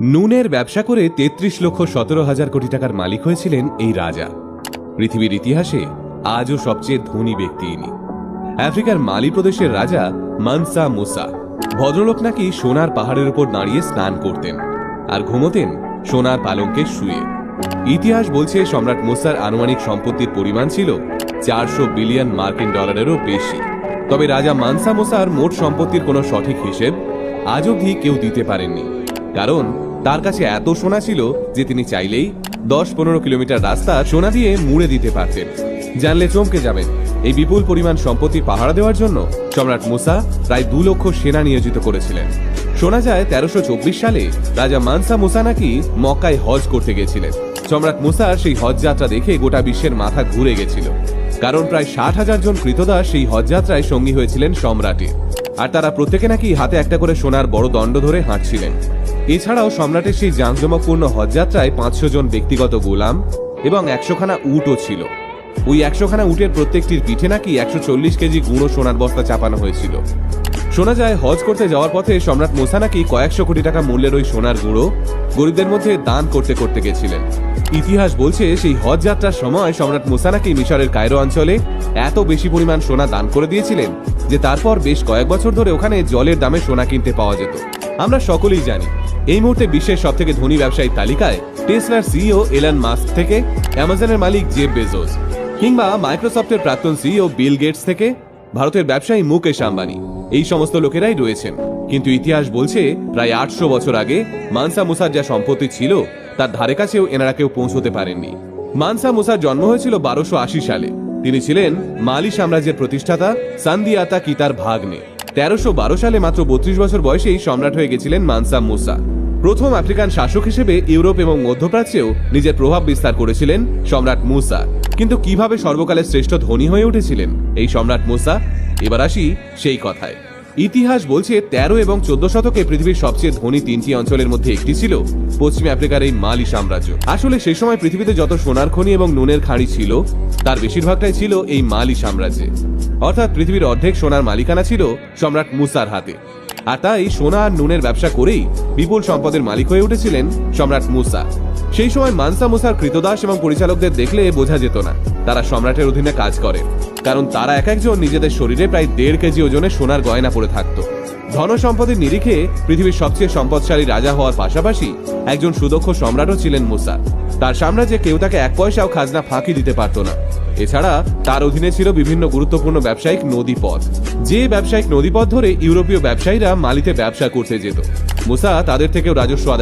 নুনের ব্যবসা করে 33,17,000 কোটি টাকার মালিক হয়েছিলেন এই রাজা। পৃথিবীর ইতিহাসে আজও সবচেয়ে ধনী ব্যক্তি ইনি। আফ্রিকার মালি প্রদেশের রাজা মানসা মুসা। ভদ্রলোক নাকি সোনার পাহাড়ের উপর দাঁড়িয়ে স্নান করতেন আর ঘুমোতেন সোনার পালঙ্কে শুয়ে। ইতিহাস বলছে সম্রাট মুসার আনুমানিক সম্পত্তির পরিমাণ ছিল 400 বিলিয়ন মার্কিন ডলারেরও বেশি। তবে রাজা মানসা মুসার মোট সম্পত্তির কোনো সঠিক হিসেব আজ অবধি কেউ দিতে পারেননি, কারণ তার কাছে এত সোনা ছিল যে তিনি চাইলেই 10-15 কিলোমিটার রাস্তা সোনা দিয়ে মুড়ে দিতে পারতেন। জানলে চমকে যাবেন, এই বিপুল পরিমাণ সম্পত্তি পাহারা দেওয়ার জন্য সম্রাট মুসা প্রায় 2 লক্ষ সেনা নিয়োজিত করেছিলেন। শোনা যায় 1324 সালে রাজা মানসা মুসা নাকি মক্কায় হজ করতে গেছিলেন। সম্রাট মুসার সেই হজ যাত্রা দেখে গোটা বিশ্বের মাথা ঘুরে গেছিল, কারণ প্রায় 60,000 জন কৃতদাস সেই হজ যাত্রায় সঙ্গী হয়েছিলেন সম্রাটের, আর তারা প্রত্যেকে নাকি হাতে একটা করে সোনার বড় দণ্ড ধরে হাঁটছিলেন। এছাড়াও সম্রাটের সেই জাঁকজমকপূর্ণ হজযাত্রায় 500 জন ব্যক্তিগত গোলাম এবং 100 খানা উটও ছিল। ওই 100 খানা উটের প্রত্যেকটির পিঠে নাকি 140 কেজি গুঁড়ো সোনার বস্তা চাপানো হয়েছিল। শোনা যায় হজ করতে যাওয়ার পথে সম্রাট মুসা নাকি কয়েকশো কোটি টাকা মূল্যের ওই সোনার গুঁড়ো গরিবদের মধ্যে দান করতে করতে গেছিলেন। ইতিহাস বলছে সেই হজ যাত্রার সময় সম্রাট মুসা নাকি মিশরের কায়রো অঞ্চলে এত বেশি পরিমাণ সোনা দান করে দিয়েছিলেন যে তারপর বেশ কয়েক বছর ধরে ওখানে জলের দামে সোনা কিনতে পাওয়া যেত। আমরা সকলেই জানি এই মুহূর্তে বিশ্বের সবথেকে ধনী ব্যবসায়ীর তালিকায় টেসলার সিইও এলন মাস্ক থেকে অ্যামাজনের মালিক জেফ বেজোস, কিংবা মাইক্রোসফটের প্রাক্তন সিইও বিল গেটস থেকে ভারতের ব্যবসায়ী মুকেশ আম্বানি, এই সমস্ত লোকেরাই রয়েছেন। কিন্তু ইতিহাস বলছে প্রায় 800 বছর আগে মানসা মুসার যা সম্পত্তি ছিল তার ধারে কাছেও এনারা কেউ পৌঁছতে পারেননি। মানসা মুসার জন্ম হয়েছিল 1280 সালে। তিনি ছিলেন মালি সাম্রাজ্যের প্রতিষ্ঠাতা সান্দিয়াতা কিতার ভাগ্নে। 1312 সালে মাত্র 32 বছর বয়সেই সম্রাট হয়ে গেছিলেন মানসা মুসা। প্রথম আফ্রিকান শাসক হিসেবে ইউরোপ এবং মধ্যপ্রাচ্যেও নিজের প্রভাব বিস্তার করেছিলেন সম্রাট মুসা। কিন্তু কিভাবে সর্বকালের শ্রেষ্ঠ ধনী হয়ে উঠেছিলেন এই সম্রাট মুসা, এবার আসি সেই কথায়। ইতিহাস বলছে 13 এবং 14 শতকে পৃথিবীর সবচেয়ে ধনী 3টি অঞ্চলের মধ্যে একটি ছিল পশ্চিম আফ্রিকার এই মালি সাম্রাজ্য। আসলে সেই সময় পৃথিবীতে যত সোনার খনি এবং নুনের খাঁড়ি ছিল তার বেশিরভাগটাই ছিল এই মালি সাম্রাজ্যে। অর্থাৎ পৃথিবীর অর্ধেক সোনার মালিকানা ছিল সম্রাট মুসার হাতে। আর তাই সোনা আর নুনের ব্যবসা করেই বিপুল সম্পদের মালিক হয়ে উঠেছিলেন সম্রাট মুসা। সেই সময় মানসা মুসার কৃতদাস এবং পরিচালকদের দেখলে বোঝা যেত না তারা সম্রাটের অধীনে কাজ করে, কারণ তারা এক একজন নিজেদের শরীরে প্রায় 1.5 কেজি ওজনের সোনার গয়না পরে থাকত। ধন সম্পদের নিরিখে পৃথিবীর সবচেয়ে সম্পদশালী রাজা হওয়ার পাশাপাশি একজন সুদক্ষ সম্রাটও ছিলেন মুসা। তার সাম্রাজ্যে কেউ তাকে 1 পয়সাও খাজনা ফাঁকি দিতে পারত না। এছাড়া তার অধীনে ছিল বিভিন্ন গুরুত্বপূর্ণ ব্যবসায়িক নদীপথ, যে ব্যবসায়িক নদীপথ ধরে ইউরোপীয় ব্যবসায়ীরা মালিতে ব্যবসা করতে যেত। মুসা তাদের থেকেও রাজস্ব আদায়